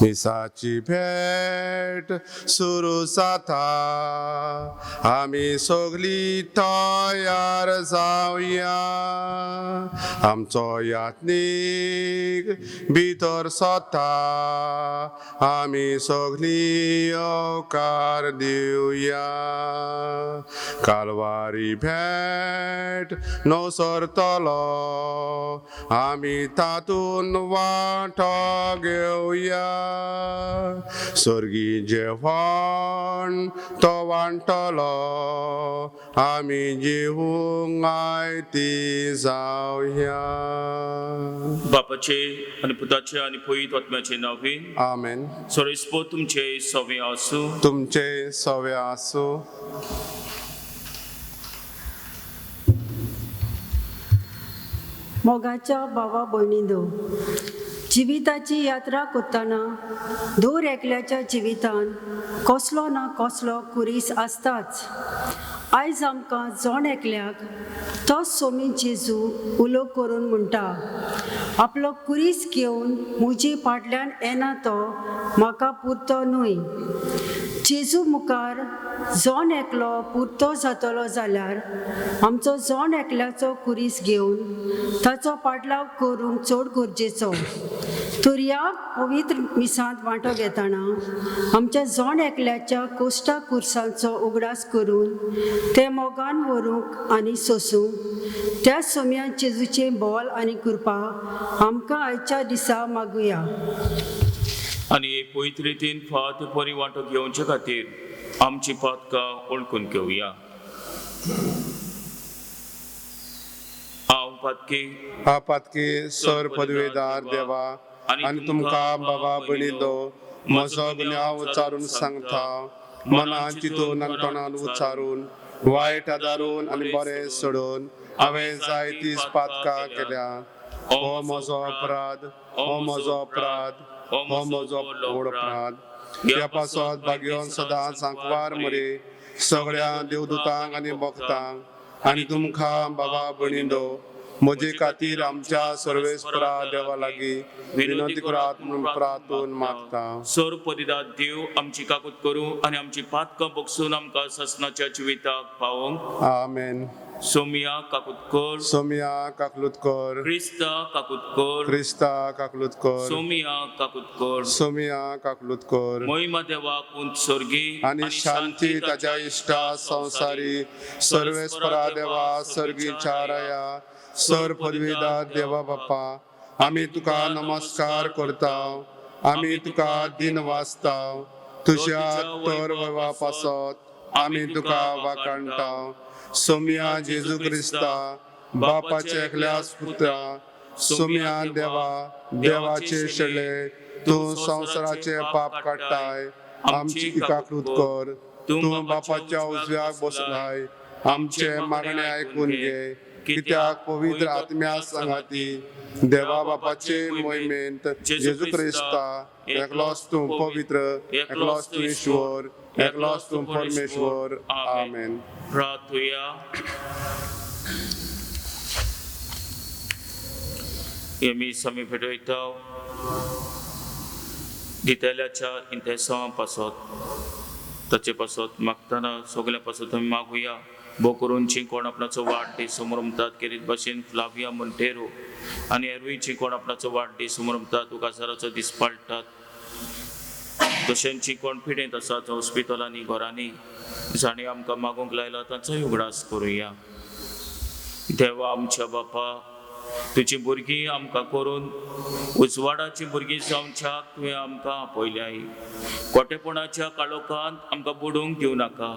मिसाची भेट सुरू जाता आमी सगळी तयार जावया आमचो यात्नीक भितर सता आमी सगळी होकार दिवया कालवारी भेट नवसरतलो आमी तातून वांटो घेवया स्वर्गी जेवण तो वांटलो आमी जेवूंक आयती जावया बापाचे आनी पुताचे आनी पवित्र आत्म्याचे नावे आमेन सोरेस्पो तुमचे सवे आसूं तुमचे सवे आसूं मोगाच्या भावा भयणींनो जिविताची यात्रा करतना दर एकल्याच्या जिवितान कसलो ना कसलो कुरीस आसताच आयज आमकां जोण एकल्याक तोच सोमी जेजू उलो करून म्हणटा आपलो कुरीस घेवन म्हजी फाटल्यान येना तो म्हाका पुरतो न्हय जेजू मुखार जोण एकलो पुरतो जातलो जाल्यार आमचो जोण एकल्याचो कुरीस घेवन ताचो पाटलाव करूंक चड गरजेचो तर ह्या पवित्र मिसांत वांटो घेतना आमच्या जोण एकल्याच्या कोश्टा कुर्सांचो उगडास करून ते मोगान व्हरूंक आनी सोसूंक त्या सोम्या जेजूचे बोल आनी कृपा आमकां आयच्या दिसा मागुया आनी हे पवित्र रितीन फात बरी वांटो घेवचे खातीर आमची पातकां ओळखून घेवया हांव पातकी सर पदवेदार देवा आनी तुमकां बाबा भयणींनो म्हजो गुन्यांव उच्चारून सांगता मनान चिंतून आनी तोंडान उच्चारून वायट आदारून आनी बरें सोडून हांवें जायतीं पातकां केल्या हो म्हजो अपराध हो म्हजो अपराध हो म्हजो व्हड अपराध ह्या पासत भाग्योन सदांच सांकवार मरे सगळ्या देवदूतांक आनी भक्तांक आनी तुमकां बाबा भयणींनो म्हजे खातीर आमच्या सर्वेस्परा देवा लागीं विनंती करात म्हणून प्रार्थून मागता सर परिदाद देव आमची काकूत करूं आनी आमची पातकां बगसून आमकां ससनाच्या जिविताक पावोंक आमेन सोमिया काकुतकर सोमिया काकलुतकर क्रिस्ता काकुतकर क्रिस्ता काकलुतकर सोमिया काकुतकर सोमिया काकलुतकर महिमा देवा कुंत सर्गी आनी शांती ताच्या इश्टा संसारी सर्वेस्परा देवा सर्गीच्या राया सर पदवीदार देवा बाप्पा आमी तुका नमस्कार करताव आमी तुका दिन वाचताव तुज्या तर वैवा पासत आमी तुका वाकाणटाव सोमिया जेजू क्रिस्ता बापाचे एकल्याच पुत्रा सोमिया देवा देवाचे शेळे तूं संवसाराचे पाप काडटाय आमची इकाकृत कर तूं बापाच्या उजव्याक बसलाय आमचे मागणे आयकून घे कित्याक पवित्र आत्म्या संगाती देवा बापाचे मोहिमेंत जेजू क्रिस्ता एकलोच तूं पवित्र एकलोच तूं ईश्वर एकलोच तूं परमेश्वर आमेन प्रार्थुया आमी समी भेटयताव दितेल्याच्या इंतेसां पासत ताचे पासत मागतना सगल्या पासत आमी मागुया बो करून चिंकोण आपणाचो वाडदीस समोर म्हणटात केरीत भाशेन फ्लाविया मोंटेरो आनी हेरूय चिंकोण आपणाचो वाडदीस समोर म्हणटात उकासाराचो दीस पाळटात तशेंच चिंकोण पिडेंत आसात हॉस्पिटलांनी घरांनी जाणी आमकां मागूंक लायला तांचोय उगडास करुया देवा आमच्या बापा तुजी भुरगीं आमकां करून उजवाडाची भुरगीं जावच्याक तुवें आमकां आपयल्याय खोटेपणाच्या काळोखांत आमकां बुडूंक दिवं नाका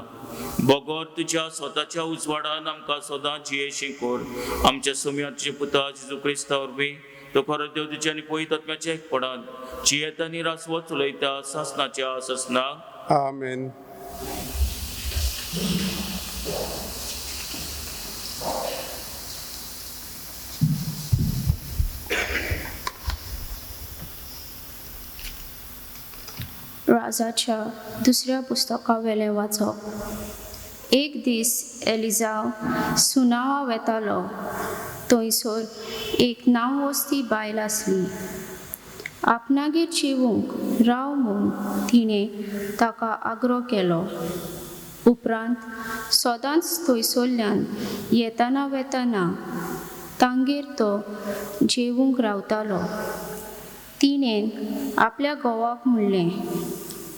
बोगोर तुज्या स्वताच्या उजवाडान आमकां सदांच जियेशी कर आमच्या सोम्याचे पुता जेजू क्रिस्ता वरवीं तो खरो देव तुज्या आनी पवित्र आत्म्याच्या एकपणान जियेत आनी रासवत चलयता सासनाच्या ससनाक आमेन राजाच्या दुसऱ्या पुस्तकावेलें वाचप एक दीस एलिजाव सुनावा वेतालो थंयसर एक नांव वस्ती बायल आसली आपणागेर जेवूंक राव म्हूण तिणें ताका आग्रो केलो. उपरांत सदांच थंयसरल्यान येतना वेतना तांगेर तो जेवूंक रावतालो. तिणेन आपल्या घोवाक म्हणलें,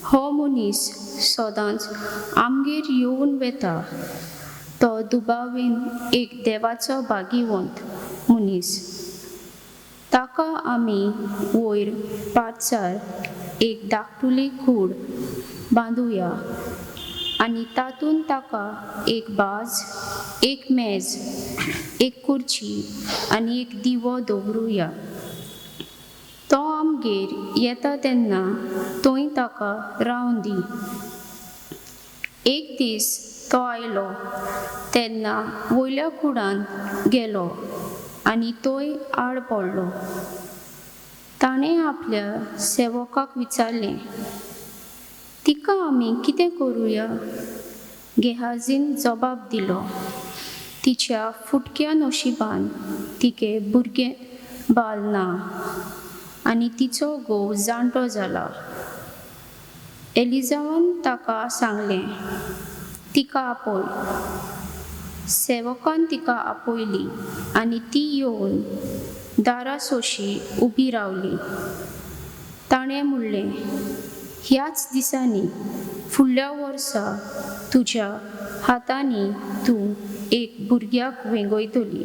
हो मनीस सदांच आमगेर येवन वेता. तो दुबावीन एक देवाचो भागिवंत मनीस. ताका आमी वयर पाडचार एक धाकटुली कूड बांदुया आनी तातूंत ताका एक बाज, एक मेज, एक खुर्ची आनी एक दिवो दवरुया. तो आमगेर येता तेन्ना थंय ताका रावून दी. एक दीस तो आयलो तेन्ना वयल्या कुडान गेलो आनी थंय आड पडलो. ताणें आपल्या सेवकाक विचारलें, तिका आमी कितें करुया? गेहाजीन जबाब दिलो, तिच्या फुटक्या नशिबान तिके भुरगें बाल ना आनी तिचो घोव जाणटो जाला. एलिजावान ताका सांगलें, तिका आपय. सेवकान तिका आपयली आनी ती येवन दारासोशी उबी रावली. ताणें म्हणलें, ह्याच दिसांनी फुडल्या वर्सा तुज्या हातांनी तूं एक भुरग्याक वेंगयतली.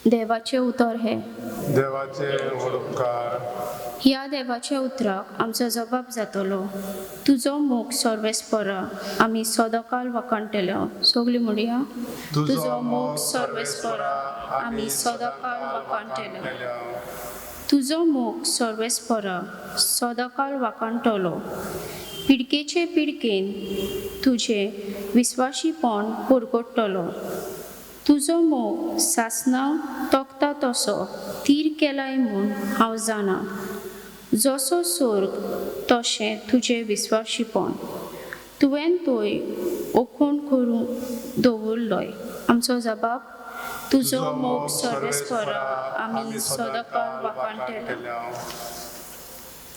देवाचें उतर हें. देवाचे उपकार. ह्या देवाच्या उतराक आमचो जबाब जातलो, तुजो मोग सर्वेस्परा आमी सदांकाळ वाखाणटल्यो. सगळीं म्हणया, तुजो मोग सर्वेस्परा आमी सदांकाळ वाखाणटल्यो. तुजो मोग सर्वेस्परा सदांकाळ वाखाणटलो. पिडकेचे पिडकेन तुजें विस्वाशीपण परगडटलो. तुजो मोग सासणांक तोखता तसो थीर केलाय म्हूण हांव जाणा. जसो स्वर्ग तशें तुजें विस्वाशीपण तुवें थंय ओखण करून दवरलोय. आमचो जबाब, तुजो मोग सर्वेस्परा आमी सदांकाळ वाखाणटल्यो.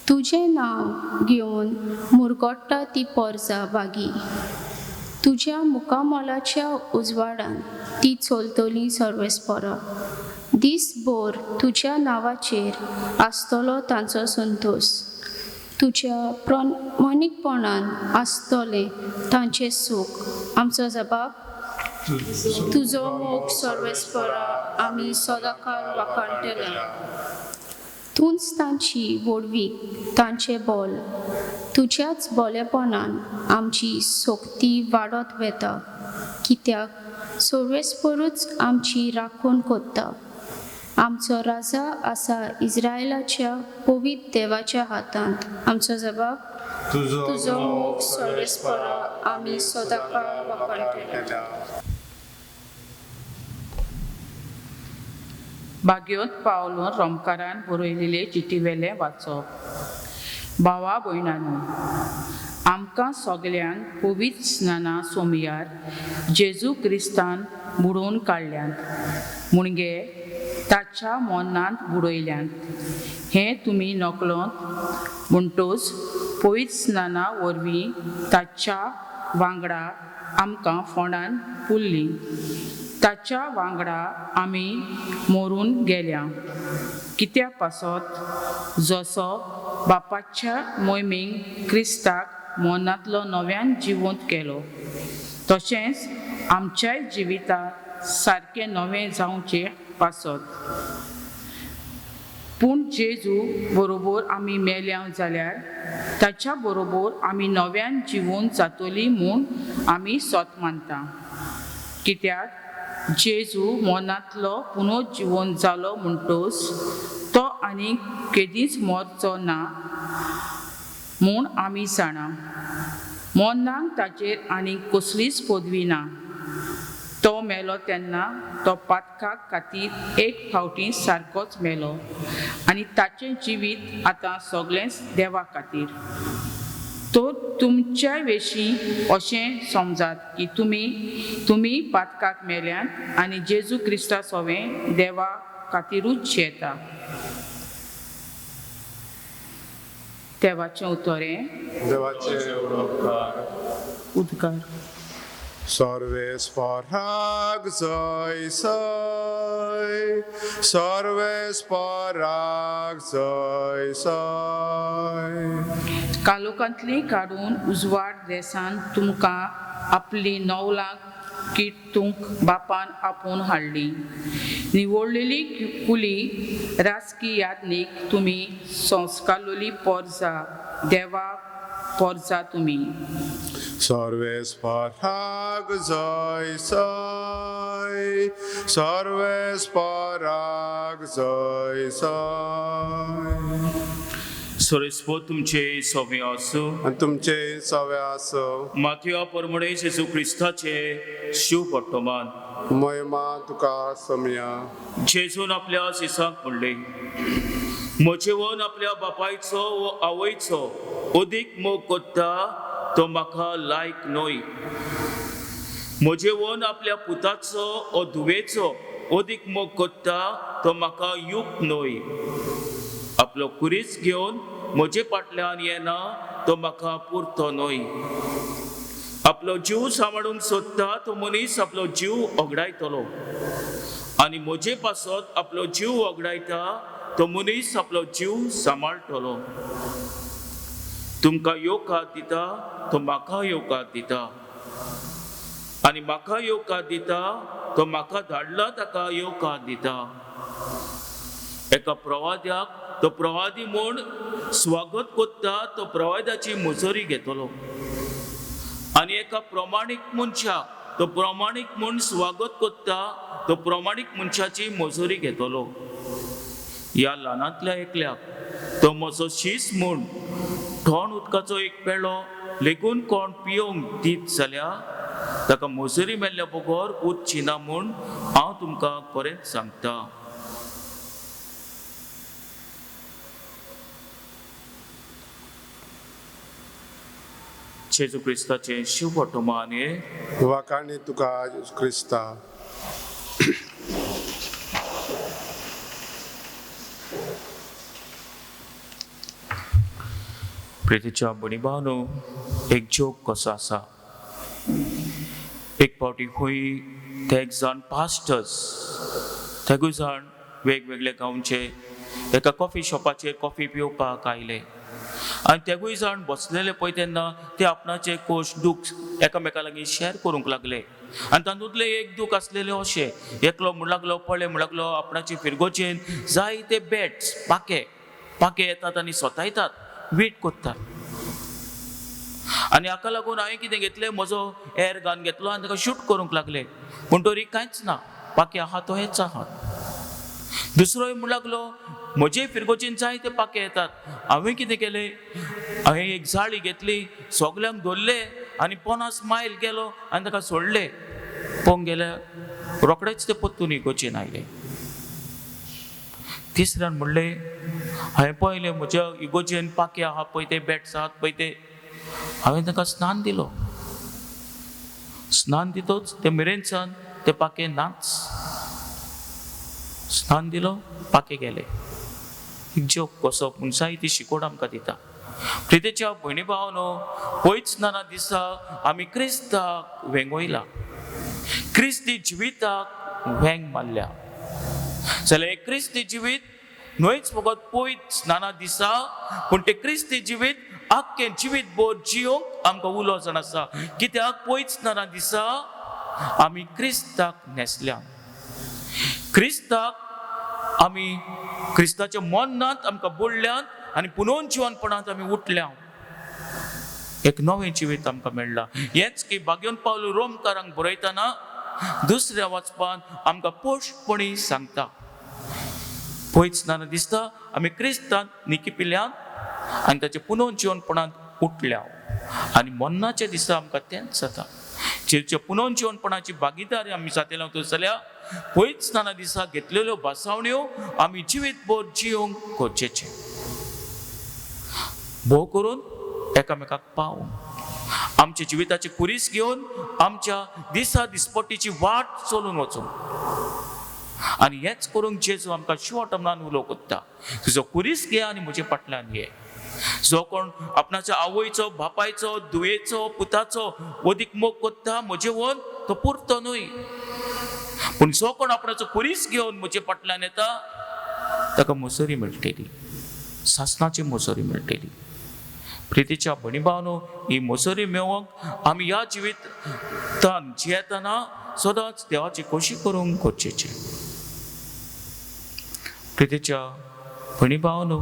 तुजें नांव घेवन मुरगोडटा ती परजा बागी. तुज्या मुखामोलाच्या उजवाडान ती चलतली सर्वेस्परा. दीसभर तुज्या नांवाचेर आसतलो तांचो संतोश. तुज्या प्रामाणीकपणान आसतलें तांचें सूख. आमचो जबाब, तुजो मोग सर्वेस्परा आमी सदांकाळ वाखाणटल्यो. तूंच तांची वडवीक, तांचें बोल. तुज्याच बोलेपणान आमची सोक्ती वाडत वेता, कित्याक सर्वेस्परूच आमची राखण कोत्ता. आमचो राजा आसा इस्रायलाच्या पवित्र देवाच्या हातांत. आमचो जबाब, तुजो मोग सर्वेस्परा आमी सदांकाळ वाखाणटल्यो. भाग्योत पावलो रोमकारान बरयलेले चिटीवेलें वाचप. भावा भयणांनो, आमकां सगल्यांक पवित्र स्नाना सोमयार जेजू क्रिस्तान बुडोवन काडल्यात मुणगे ताच्या मोनांत बुडयल्यात. हें तुमी नकलोत म्हणटोच पवित्र स्नाना वरवीं ताच्या वांगडा आमकां फोंडान पुरली. ताच्या वांगडा आमी मरून गेल्या. कित्याक पासत जसो बापाच्या मोहिमेक क्रिस्ताक मोनांतलो नव्यान जिवंत केलो, तशेंच आमच्याय जिवितांत सारकें नवें जावचें पासत. पूण जेजू बरोबर आमी मेल्या जाल्यार ताच्या बरोबर आमी नव्यान जिवंत जातलीं म्हूण आमी सोत मानता. कित्याक जेजू मोनांतलो पुनर्जिवंत जालो म्हणटोच तो आनीक केदींच मरचो ना म्हूण आमी जाणा. मोनाक ताचेर आनीक कसलीच पदवी ना. तो मेलो तेन्ना तो पातकाक खातीर एक फावटी सारकोच मेलो आनी ताचें जिवीत आतां सगळेंच देवा खातीर. तो तुमच्या विशीं अशें समजात की तुमी पातकाक मेल्यात आनी जेजू क्रिस्ता सोवें देवा खातीरूच येता. देवाचें उतोरें देवाचे उपकार उद्गार सर्वेस्पराक जय सय सर्वेस्पराक जय सय कालोखांतली काडून उजवाड देसान तुमकां आपली नवलांक किट्टूंक बापान आपोवन हाडली निवडलेली कुली राजकी यादनीक तुमी संस्कारलोली पोरजा देवाक पोरजा तुमी सर्वेस्पराक जय सय सर्वेस्पराक जय सय सोरेस्पो तुमचे सोबे आसूं आनी तुमचे सवे आसो माथ्या परमणे जेजू क्रिस्ताचे शिव वर्तमान महिमा तुका समया जेजून आपल्या सिसाक म्हणले म्हजे वन आपल्या बापायचो व आवयचो अदीक मोग कोत्ता तो म्हाका लायक न्हय म्हजे वन आपल्या पुताचो ओ धुवेचो अदीक मोग कोत्ता तो म्हाका यूक न्हय आपलो कुरीच घेवन म्हजे फाटल्यान येना तो म्हाका पुरतो न्हय आपलो जीव सांबाळूंक सोदता तो मनीस आपलो जीव ओगडायतलो आनी म्हजे पासत आपलो जीव ओगडायता तो मनीस आपलो जीव सांबाळटलो तुमकां येवकार दिता तो म्हाका येवकार दिता आनी म्हाका येवकार दिता तो म्हाका धाडला ताका येवकार दिता एका प्रवाद्याक तो प्रवादी म्हूण स्वागत कोत्ता तो प्रवादाची मुजोरी घेतलो आनी एका प्रमाणीक मनशाक तो प्रमाणीक म्हूण स्वागत कोत्ता तो प्रमाणीक मनशाची मुजोरी घेतलो ह्या ल्हानांतल्या एकल्याक तो म्हजो शीस म्हूण थोंड उदकाचो एक पेळो लेगून कोण पियोंक दीत जाल्यार ताका मुजोरी मेल्ल्या बगर उरची ना म्हूण हांव तुमकां खरेंच सांगता जेजू क्रिस्ताचे शिव वर्तमान हे वाकाणी तुका क्रिस्ता प्रितीच्या बणीभावनो एक जोक कसो आसा एक फावटी खंय ते एक जाण पास्टर्स तेगूय जाण वेगवेगळे गांवचे एका कॉफी शॉपाचेर कॉफी पिवपाक आयले आनी तेगूय जाण बसलेले पळय तेन्ना ते आपणाचे कोश दूख एकामेका लागीं शेअर करूंक लागले आनी तातूंतले एक दूख आसलेले अशें एकलो म्हणू लागलो पळय म्हणू लागलो आपणाचे फिरगोचेन जायते बॅट्स पाके येतात आनी सोतायतात वीट कोत्तात आनी हाका लागून हांवें कितें घेतलें म्हजो एअर गन घेतलो आनी ताका शूट करूंक लागले पूण तरी कांयच ना पाके आहा तो हेच आहात दुसरोय म्हणू लागलो म्हजे फिरगोचेन जायते पाके येतात हांवें कितें केलें हांवें एक जाळी घेतली सगल्यांक धरले आनी 50 मायल गेलो आनी ताका सोडले पळोवंक गेल्यार रोखडेच ते पोत्तून इगोचेन आयले तिसऱ्यान म्हणलें हांवें पळयलें म्हज्या इगोचेन पाके आहा पळय ते बॅट्स आहात पळय ते हांवें ताका स्नान दिलो स्नान दितोच ते मेरेन सावन ते पाके नाच स्नान दिलो पाके गेले जोक कसो पूण जायती शिकोड आमकां दिता प्रितेच्या भयणी भावनो पयच स्नाना दिसा आमी क्रिस्ताक वेंगोयला क्रिस्ती जिविताक वेंग मारल्या जाल्यार एक क्रिस्ती जिवीत न्हयच फकत पयत स्नाना दिसा पूण ते क्रिस्ती जिवीत आख्खें जिवीत भर जियोंक आमकां उलो जाण आसा कित्याक पयत स्नाना दिसा आमी क्रिस्ताक न्हेसल्या क्रिस्ताक आमी क्रिस्ताच्या मरणांत आमकां बुडल्यात आनी पुनर्जीवनपणांत आमी उठल्या एक नवें जिवीत आमकां मेळ्ळां हेंच की भाग्योन पावलो रोमकारांक बरयतना दुसऱ्या वाचपान आमकां पोश्टपणी सांगता पयत स्नाना दिसता आमी क्रिस्तांत निकिपिल्ल्यात आनी ताचे पुनर्जीवनपणांत उठल्या आनी मरणाच्या दिसा आमकां तेंच जाता जेच्या पुनर्जीवनपणाची भागीदारी आमी जातले जाल्यार पयत स्नाना दिसा घेतलेल्यो भासावण्यो आमी जिवीतभर जियोंक गरजेचें भोव करून एकामेकाक पावून आमच्या जिविताची कुरीस घेवन आमच्या दिसा दिसपट्टीची वाट चलून वचूंक आनी हेच करूंक जेजू आमकां शिवटमनान उलो कोत्ता तुजो कुरीस घे आनी म्हजे फाटल्यान ये जो कोण आपणाच्या आवयचो बापायचो धुवेचो पुताचो वदीक मोग कोत्ता म्हजे वन तो पुरतो न्हय, पूण जो कोण आपणाचो कुरीस घेवन म्हजे फाटल्यान येता ताका मोसोरी मेळटली, सासणाची मोसोरी मेळटली. प्रितीच्या भणी भावनो, ही मोसोरी मेळोवंक आमी ह्या जिवितान जियेतना सदांच देवाची खोशी करूंक गरजेचें. प्रितीच्या भणी भावनो,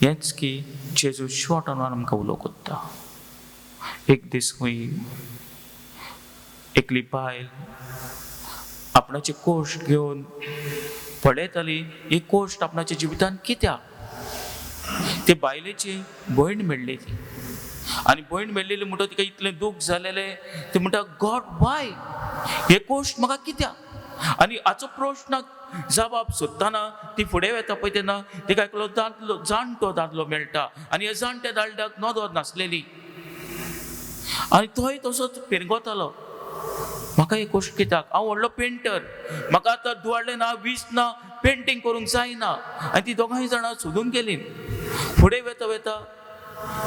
हेंच की जेजू शॉर्टान आमकां उलो कोत्ता. एक दीस खंय एकली बायल आपणाचे कोश्ट घेवन पळयताली, ही कोश्ट आपणाच्या जिवितान कित्याक? ते बायलेची भयण मेळ्ळेली आनी भयण मेळ्ळेली म्हणटा तिका इतलें दूख जालेलें. ते म्हणटा गॉड वाय, हे कोश्ट म्हाका कित्याक? आनी हाचो प्रश्न जबाब सोदतना ती फुडें वता पळय तेन्ना तिका एकलो दादलो जाणटो दादलो मेळटा आनी ह्या जाणट्या दादल्याक नदर नासलेली आनी तोय तसोच पेरगोतालो, म्हाका हे कोश्ट कित्याक? हांव व्हडलो पेंटर, म्हाका आतां दुवाडलें ना 20 ना पेंटींग करूंक जायना. आनी ती दोगांय जाणां सोदून गेलीं. फुडें वेता वेता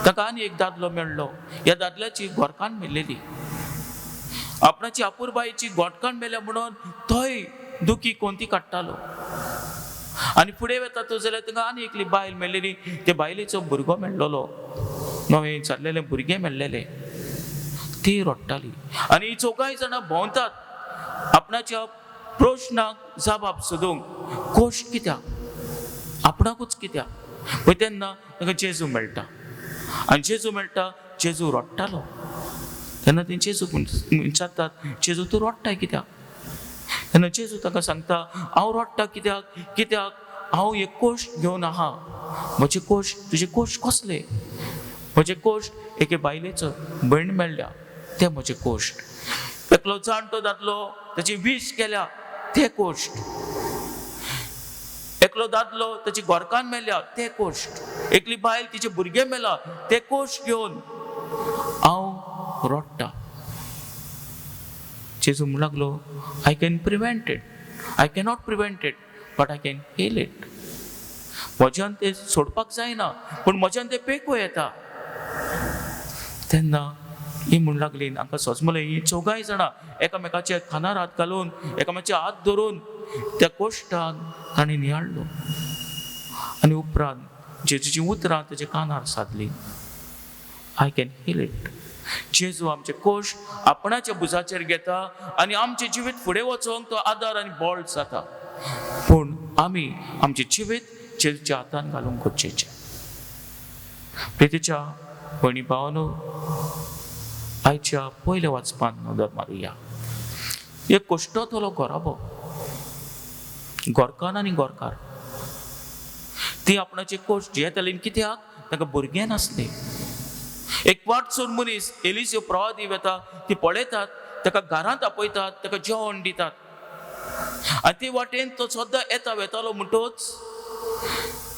ताका आनी एक दादलो मेळ्ळो. ह्या दादल्याची घोरकान मेल्लेली, आपणाची आपुरबायेची घोटकाण मेल्या म्हणून थंय दुखी कोंती काडटालो. आनी फुडें वेता तो जाल्यार ताका आनी एकली बायल मेळ्ळेली. ते बायलेचो भुरगो मेळ्ळलो, नवें जाल्लेलें भुरगें मेळ्ळेलें. ती रडटाली आनी ही चौगांय जाणां भोंवतात आपणाच्या प्रश्नाक जबाब सोदूंक. कोश्ट कित्याक? आपणाकूच कित्याक? पळय तेन्ना ताका जेजू मेळटा आनी जेजू मेळटा. जेजू रडटालो तेन्ना ती जेजू विचारतात, जेजू तूं रडटाय कित्याक? तेन्ना जेजू ताका सांगता, हांव रडटा कित्याक? कित्याक हांव एक कोश्ट घेवन आहा. म्हजे कोश्ट, तुजे कोश्ट कसले? म्हजे कोश्ट एके बायलेचो भयण मेळ्ळ्या, ते म्हजे कोश्ट. एकलो जाणटो दादलो ताची विश केल्या, ते कोश्ट. एकलो दादलो ताची घोरकान मेल्या, ते कोश्ट. एकली बायल तिचे भुरगें मेला, ते कोश्ट घेवन हांव रडटा. जेजू म्हणूंक लागलो, I can prevent it, I cannot prevent it, but I can heal it. म्हज्यान ते सोडपाक जायना, पूण म्हज्यान ते पेको येता. तेन्ना ही म्हणूंक लागली, आमकां सोजमलें ही चौगांय जाणां एकामेकाच्या खानार हात घालून एकामेकाचे हात धरून त्या कोश्टान ताणें नियाळलो आनी उपरांत जेजूची उतरां ताच्या कानार सादली, आय कॅन हील इट. जेजू आमचे कोश्ट आपणाच्या भुजाचेर घेता आनी आमचें जिवीत फुडें वचोंक तो आदार आनी बळ जाता. पूण आमी आमचें जिवीत जेजूच्या हातान घालूंक गरजेचें. प्रितीच्या भणी भावनो, आयच्या पयल्या वाचपान नदर मारुया. एक कोश्टांतलो घोराबो, घोरकान आनी घोरकार. ती आपणाची कोश्ट जियेताली कित्याक? ताका भुरगें नासलें. एक वाटसून मनीस एलिसियो प्रवादी वेता, ती पळयतात, ताका घरांत आपयतात, ताका जेवण दितात. आनी ती वाटेन तो सद्दां येता वेतालो म्हणटूच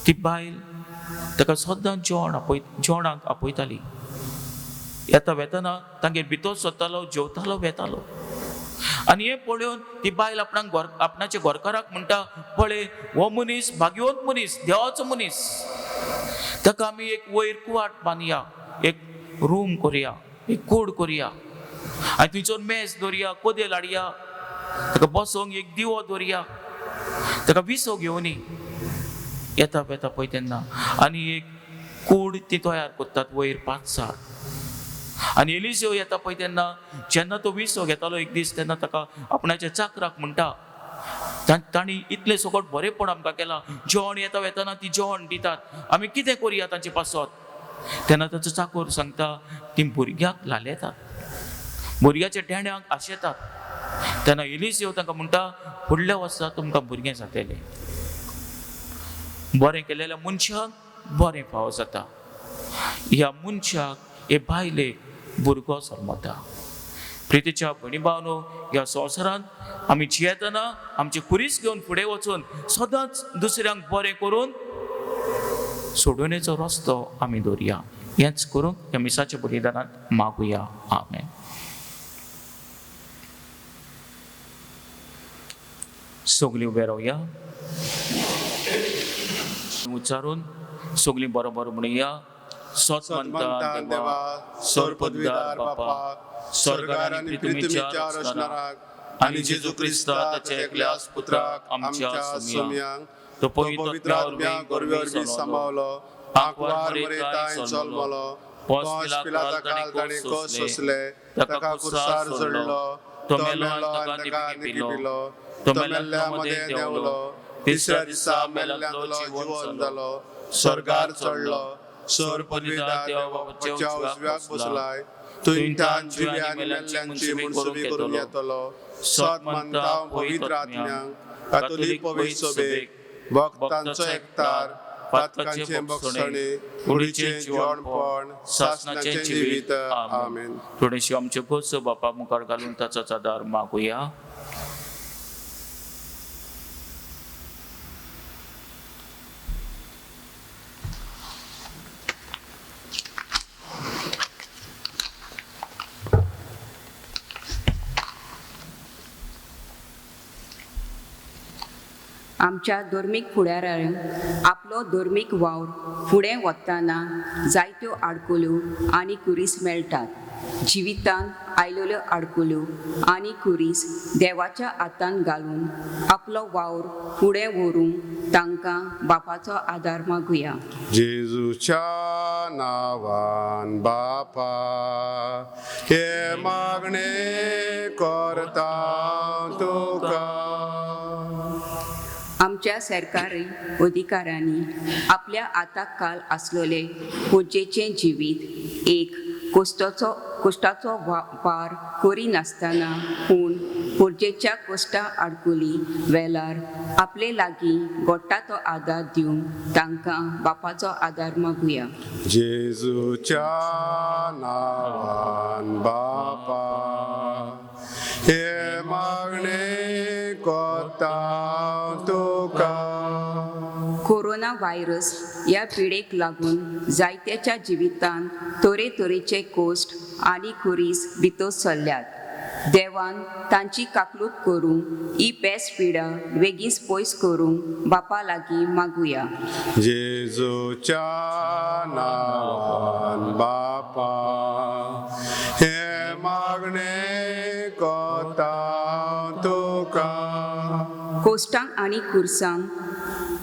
ती बायल ताका सद्दां जेवणाक आपयताली. येता वेतना तांगेर भितर सरतालो, जेवतालो, वेतालो. आनी हें पळोवन ती बायल आपणाच्या घोरकाराक म्हणटा, पळय हो मनीस भाग्यवंत मनीस, देवाचो मनीस. ताका आमी एक वयर कुवाट बांदया, एक रूम करुया, एक कूड करुया आनी थंयसर मेज दवरया, कोदेल हाडया, ताका बसोंक एक दिवो दवरया, ताका विसो घेवन येता वेता पळय तेन्ना. आनी एक कूड ती तयार करतात वयर 5-6. आनी एलिसियो येता पळय तेन्ना जेन्ना तो विसो घेतालो एक दीस, तेन्ना ताका आपणाच्या चाकराक म्हणटा, तांणी इतलें सगळं बरेंपण आमकां केलां, जेवण येता वेताना ती जेवण दितात, आमी कितें करुया तांचे पासत? तेन्ना ताचो चाकर सांगता, ती भुरग्याक लालयतात, भुरग्याच्या डेण्याक आशेतात. तेन्ना एलिसियो तांकां म्हणटा, फुडल्या वर्सा तुमकां भुरगें जातलें. बरें केलेल्या मनशाक बरें फावो जाता. ह्या मनशाक, हे बायलेक भुरगो जल्मता. प्रितीच्या भणी भावनो, ह्या संवसारांत आमी जियेतना आमची कुरीस घेवन फुडें वचून सदांच दुसऱ्यांक बरें करून सोडवणेचो रस्तो आमी दवरया. हेंच करून ह्या मिसाच्या बलिदानांत मागुया. आमेन. सगळीं उबे रावया. उच्चारून सगळीं बरोबर म्हणुया. सत म्हणटा देवा, सर पदवीदार बापा, स्वर्गार आनी पृथ्वीच्या रचणाराक आनी जेजू क्रिस्ता ताच्या एकल्याच पुत्राक आमच्या सोम्यांक तो पवित्र आत्म्याक वरवीं सामावलो, आंकवार मरेताय जल्मलो, पोंस पिलाता काळ ताणें कस सोंसले, ताका क्रुसार जडलो, तो मेलो आनी ताका पिलो, तो मेल्ल्या मध्ये देंवलो, तिसऱ्या दिसा मेल्ल्यांतलो जिवंत जालो, स्वर्गार चडलो, सर पदवीदार देवाच्या उजव्याक बसलाय, तुयंतान जिवी आनी मेल्ल्यांची मुनसुबी करून येतलो. सत मानता हांव पवित्र आत्म्यांक, कातोलीक पवित्र सभेक, भक्तांचो एकतार, पातकांचे भक्षणे, कुडीचें जेवणपण, सासणाचें जिवीत. आमेन. थोडेशी आमच्यो गरजो बापा मुखार घालून ताचोच आदार मागुया. आमच्या धर्मीक फुडाऱ्यांक आपलो धर्मीक वावर फुडें वतना जायत्यो आडकोल्यो आनी कुरीस मेळटात. जिवितान आयलोल्यो आडकोल्यो आनी कुरीस देवाच्या हातान घालून आपलो वावर फुडें व्हरूंक तांकां बापाचो आदार मागुया. जेजूच्या नांवान बापा हे मागणे करता तुका. आमच्या सरकारी अधिकाऱ्यांनी आपल्या आताक काल आसलोले खोजेचें जिवीत एक कोश्टाचो वार करिनासतना पूण खोजेच्या कोश्टा आडकुली वेल्यार आपले लागीं गोडटा तो आदार दिवंक तांकां बापाचो आदार मागुया. जेजूच्या नांवान बापा हे मागणे करता तुका. कोरोना व्हायरस ह्या पिडेक लागून जायत्याच्या जिवितांत तरेतरेचे कोश्ट आनी कुरीस भितर सरल्यात. देवान तांची काकलूट करूंक ही पेस्ट पिडा बेगीन पयस करूंक बापा लागीं मागुया. जेजूच्या नांवान बापा हे मागणे करता तुका. कोश्टांक आनी कुर्सांक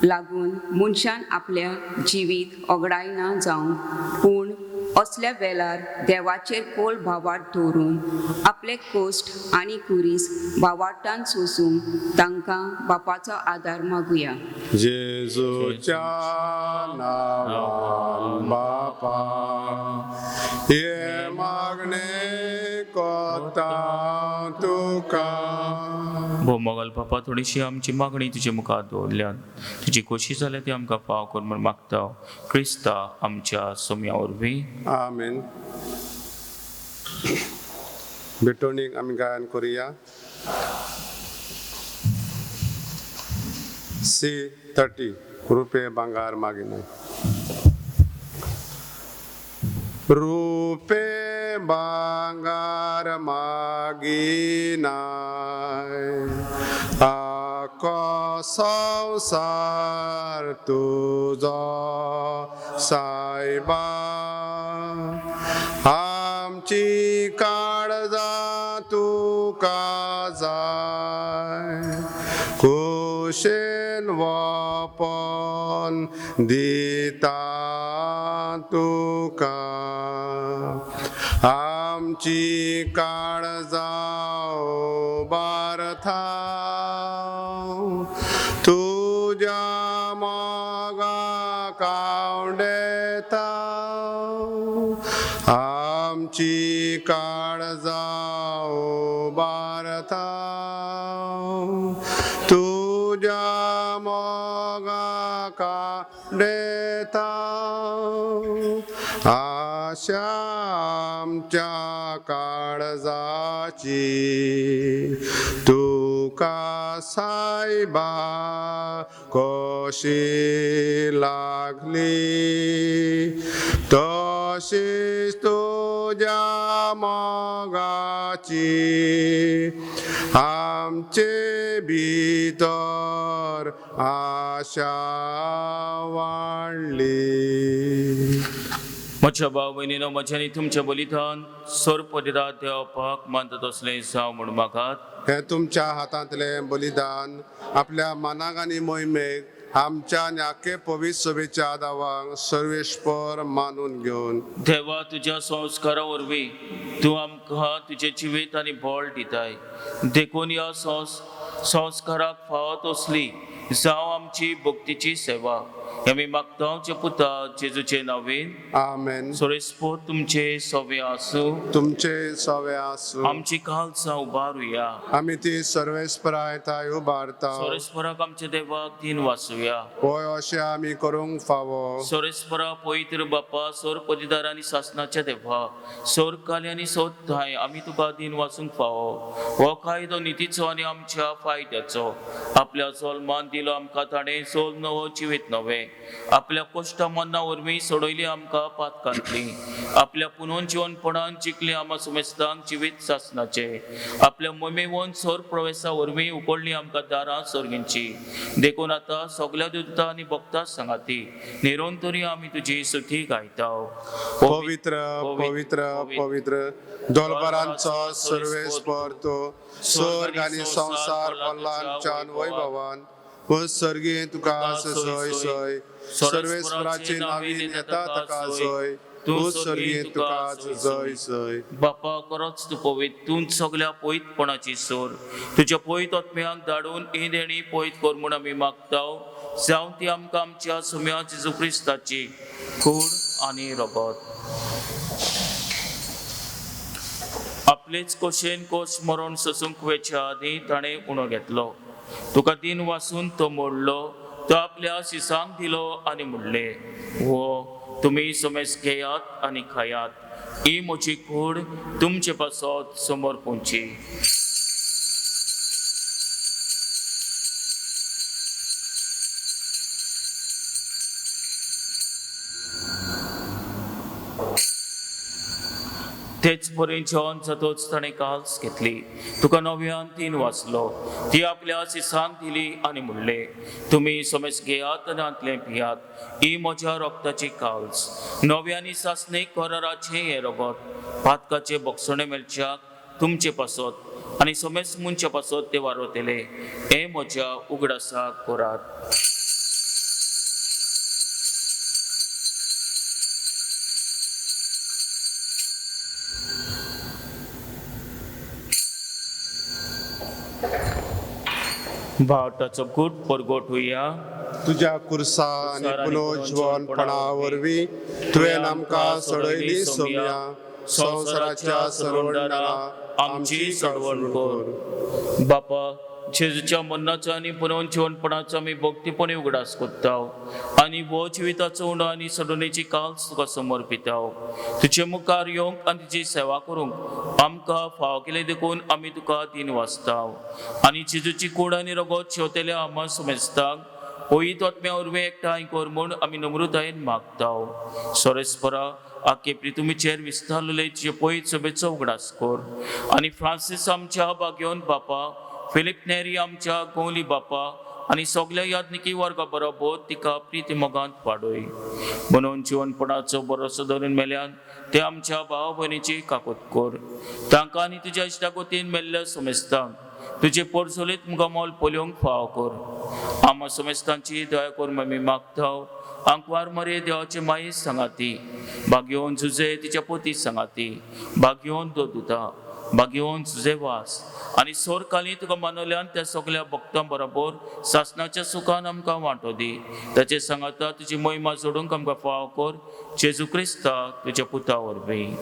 लागून मनशान आपल्या जिवीत ओगडायना जावं पूण असल्या वेळार देवाचेर कोल भावार्थ दवरून आपले कोश्ट आनी कुरीस भावार्थान सोसूंक तांकां बापाचो आदार मागुया. जेजूच्या नांवान बापा हे मागणे करता तुका. मोगल बापा थोडीशी आमची मागणी तुजे मुखार दवरल्यान तुजी खोशी जाल्या ती आमकां फाव कर म्हूण मागता. क्रिस्ता आमच्या सोम्या वरवीं. आमेन. बेटोनीक आमी गायन करुया. C30 रुपये भांगार मागिना. रुपये भांगार मागिनाय आको संसार तुजो सायबा. आमची काळजा तुका जाय कुशेन वपन दिता तुका. आमची काळजा बारथा तुझ्या मोगा कावडेता. आमची काळजा बारथा तुझ्या मोगा कावडेता. आशा आमच्या काळजाची तुका सायबा कशी लागली तशीच तुझ्या मोगाची आमचे भितर आशा वाढली. म्हज्या भाव भयणीनो, म्हज्यानी तुमचें बलिदान सोरपदिरात देवपाक मानतात असलें जावं म्हूण मागात. हे तुमच्या हातांतले बलिदान आपल्या मनाक आनी मोहिमेक आमच्या न्याके पवित्र सभेच्या दावांक सर्वेश्वर मानून घेवन देवा, तुज्या संस्कारा वरवीं तूं आमकां तुजें जिवीत आनी बळ दिताय. देखून ह्या संस्काराक फावत असली जावं आमची भक्तीची सेवा आमी मागता तुजे पुता जेजूचे नांवेन. आमेन. सोरेस्पोर तुमचे सवे आसूं, तुमचे सवे आसूं. आमची काळजां उबारुया. आमी ती सर्वेस्परायताय उबारता. सोरेस्पराक आमच्या देवाक दिन वाचुया. होय, अशें आमी करूंक फावो. सोरेस्परा पवित्र बापा, सोर पदीदार आनी शासनाच्या देवा, सोर काली आनी सोदताय आमी तुका दिन वाचूंक फावो. हो कायदो नितीचो आनी आमच्या फायद्याचो. आपल्या जल्मान दिलो आमकां ताणें सोल नवो जिवीत नवे. आपल्या कोश्टा मन्ना वरवीं सोडयली आमकां पातकांतली. आपल्या पुनोन जीवनपणान जिखली आमा सुमेस्तांक जिवीत शासनाचे. आपल्या मोमेवोन सोर प्रवेशा वरवीं उकडली आमकां दारां सोर्गींची. देखून आतां सगल्या दुता आनी भक्तां सांगाती निरंतरी आमी तुजी स्तुती गायता. पवित्र पवित्र पवित्र दोलबारांचो सर्वेस्पर तूं स्वर्ग आनी संसार पल्लांच्यान वैभवान सर्गी तुका सय सय सर्वेस्पराची नावीन येता ताका जय. तूं सर्गी तुका जय जय. बापा, खरोच तूं पवित्र. तूं सगल्या पवित्रपणाची सोर. तुज्या पवित्र आत्म्याक धाडून ही देणी पवित्र कर म्हूण आमी मागताव. जावं ती आमकां आमच्या सुम्या जेजू क्रिस्ताची कूड आनी रगत. आपलेच कोशेन कोस मरण सोसूंक वेच्या आदी ताणें उणो घेतलो. तुका दिन वाचून तो मोडलो. तो आपल्या शिसांक दिलो आनी म्हणले, हो तुमी समेस घेयात आनी खायात. ही म्हजी कूड तुमचे पासत समोर पोंची. तेच बरें जेवण जातोच ताणें काल्स घेतली. तुका नव्यान तीन वाचलो. ती आपल्या शिसांक दिली आनी म्हणले, तुमी समेस घेयात आनी आंतले पियात. ही म्हज्या रोगताची काल्स. नव्यानी सासणेक कराराचें हें रगत. पातकाचे भक्षणे मेलच्याक तुमचे पासत आनी समेस मुनच्या पासत ते वारतले. हे म्हज्या उगडासाक करात. भावटाचो गूट परगोटुया. तुज्या कुर्सा आनी पुनोज्वलपणा वरवीं तुवें आमकां सोडयली सोम्या. संवसाराच्या सरवंडारा आमची सडवण कर. बापा, जेजूच्या मन्नाचो आनी पुनर्जीवनपणाचो आमी भक्तीपणे उगडास कोत्ताव आनी वो जिविताचो उंडो आनी सडणेची काल्स तुका समर्पिताव. तुजे मुखार येवंक आनी तुजी सेवा करूंक आमकां फाव केले देखून आमी तुका दिन वाचताव. आनी जेजूची कूड आनी रगत शेवतेल्या आमा सुमेस्तांक पवित्र आत्म्या वरवीं एकठांय कर म्हूण आमी नम्रतायेन मागताव. सोरेस्परा, आख्खे प्रितुमीचेर विस्तारलेले तुजे पवित्र सभेचो उगडास कर. आनी फ्रांसीस आमच्या भाग्योन बापा, फिलिप नेरी आमच्या गोवली बापा आनी सगल्या याज्ञिकी वर्गा बरोबर तिका प्रीती मोगांत वाडय. म्हणून जीवनपणाचो भरोसो धरून मेल्यान ते आमच्या भाव भयणीची काकूत कर. तांकां आनी तुज्या इश्टागोतीन मेल्ल्या समेस्तांक तुजे पोरसोलीत मुगामोल पोलियोंक फाव कर. आमा समेस्तांची दया करून आमी मागताव. आंकवार मरे देवाचे माईस सांगाती. भाग्योन झुजे तिच्या पोती सांगाती. भाग्योन दोदुता. भाग्योन झुजे वास. आनी सोर काली तुका मानवल्यान त्या सगल्या भक्तां बरोबर सासनाच्या सुखान आमकां वांटो दी. ताचे सांगाता तुजी महिमा जोडूंक आमकां फाव कर. जेजू क्रिस्ता तुज्या पुता वरवीं.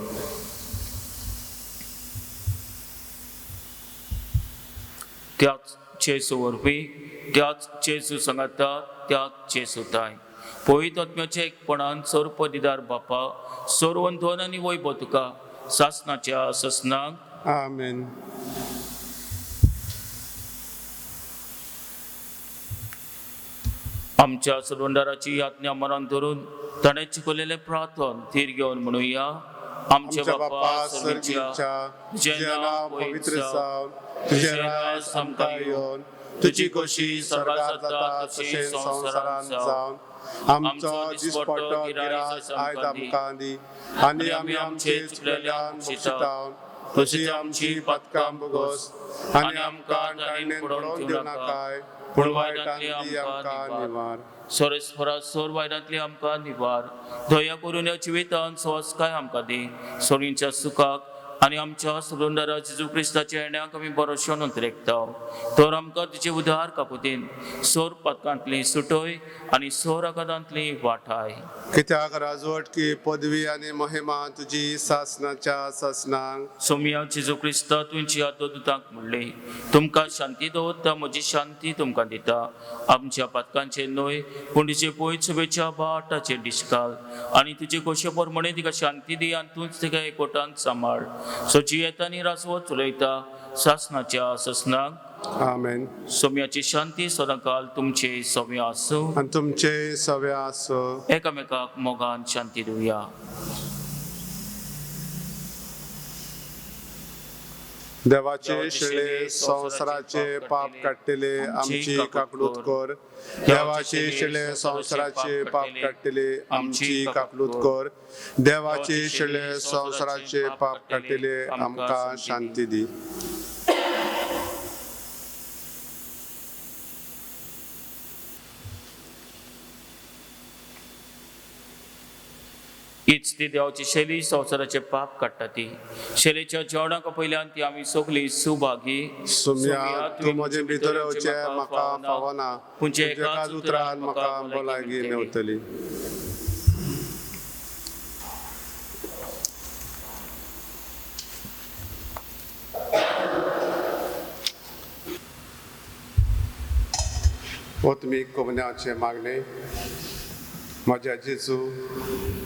त्याच जेजू वरवीं, त्याच जेजू सांगाता, त्याच जेजूताय पवित्र आत्म्याचे एकपणान सोर पदीदार बापा, सोरवंतवन आनी वैभव तुका सासनाच्या ससनाक. आमेन. आमच्या सडवंडाराची याज्ञा मनान धरून ताणें शिकवलेले प्रार्थन थीर घेवन म्हणुया. आमचे बापा सर्गीच्या, तुजें नांव पवित्र जावन, तुजें राज आमकां येवन, तुजी कशी स्वर्गांत जाता तशी संवसारांत जावन. आमचो दिसपट्टो गिरास आयज आमकां दी आनी आमी आमचे चुकलेल्यान बक्षिताव तशी आमची पातकां बोगोस आनी आमकां टायणेन पडोवंक दिव नाकाय पूण वायटांतली आमकां निवार सोर वायटांतली आमकां निवार दया करून ह्या जिवितांत सोंसकाय आमकां दी सोडींच्या सुखाक आनी आमच्या सुगंधरा जेजू क्रिस्ताच्या येण्याक आमी भरोशो नंतरेकता तर आमकां तुजे उदार काकुतीन सोर पदकांतली सुटोय आनी सोर आघातांतली वाठाय कित्याक राजवट की पदवी आनी महिमा तुजी सासनाच्या सासनांक सोम्या जेजू क्रिस्ता तुमची आत्मदूतांक म्हणली तुमकां शांती दवरता म्हजी शांती तुमकां दिता आमच्या पदकांचे न्हय पूण तुजे पयस शुभेच्या बाटाचेर दिसकाल आनी तुजे कशे परमणे तिका शांती दी आनी तूंच तिका एकवटान सांबाळ सोची येता आनी रासवत चलयता सासनाच्या ससनाक आमेन सोम्याची शांती सदांकाल तुमचे सव्य आसूं आनी तुमचे सव्य आसूं एकामेकाक मोगान शांती दिवया देवाचे शिळे संवसाराचे पाप काडटले आमची काकलूत कर देवाचे शिळे संवसाराचे पाप काडटले आमची काकलूत कर देवाचे शिळे संवसाराचे पाप काडटले आमकां शांती दी हीच ती देवाची शैली संवसाराचे पाप काडटा ती शैलीच्या जेवणाक पयल्यान ती आमी सगळी सुभागी सुम्या तूं म्हजे भितर येवचे म्हाका फावना तुजे एकाच उतरान म्हाका भलायकी मेवतली ओतमीक कोमन्याचे मागणे म्हज्या जेजू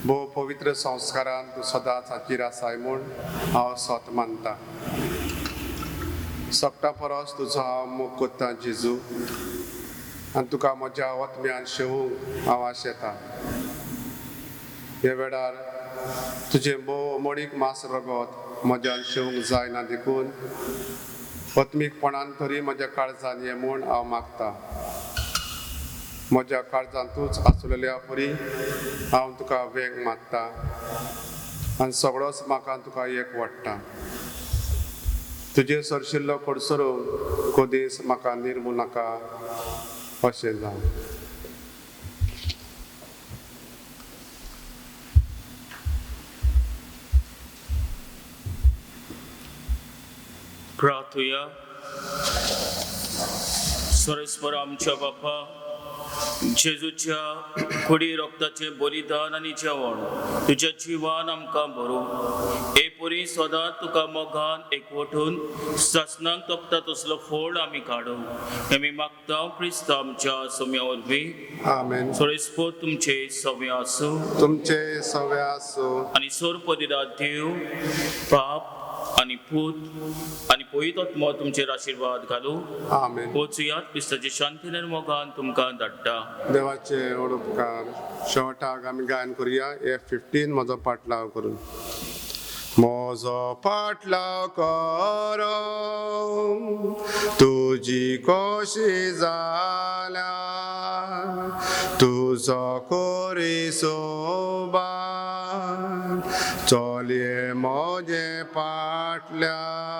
भोव पवित्र संस्कारान तूं सदांच हाजीर आसाय म्हूण हांव सोत मानता सगटा परस तुजो हांव मोग कोत्ता जेजू आनी तुका म्हज्या ओतम्यान शेवूंक हांव आशेता हे वेळार तुजें भोव मोडीक मास रगत म्हज्यान शेवूंक जायना देखून ओतमीकपणान तरी म्हज्या काळजान ये म्हूण हांव मागतां म्हज्या काळजांतूच आसलेल्या परी हांव तुका वेग मागता आनी सगळोच म्हाका तुका एक वाडटा तुजे सरशिल्लो खडसरो कधीच म्हाका निर्मू नाका अशें जावं प्रार्थुया सरस्पर आमच्या बापा जेजूच्या कुडी रक्ताचे बलिदान आनी जेवण तुज्या जिवान आमकां भरू हे परी सदांच तुका मोगान एकवटून सासनांक तपता तसलो फळ आमी काडू आमी मागता क्रिस्ता आमच्या सोम्या वरवीं आमेन सरस्पर तुमचे सव्य आसूं तुमचे सव्य आसूं आनी सोर पदिरात देव पाप आनी पूत आनी पवित्रात्मा तुमचेर आशिर्वाद घालू आमेन पोचुयात क्रिस्ताची शांतीन मोगान तुमकां धाडटा देवाचे उपकार शेवटाक आमी गायन करुया F15 म्हजो पाटलाव करून म्हजो पाटलाव कर तुजी कशी जाल्या तुजो कोरी सोबा चलये म्हजे पाटल्यान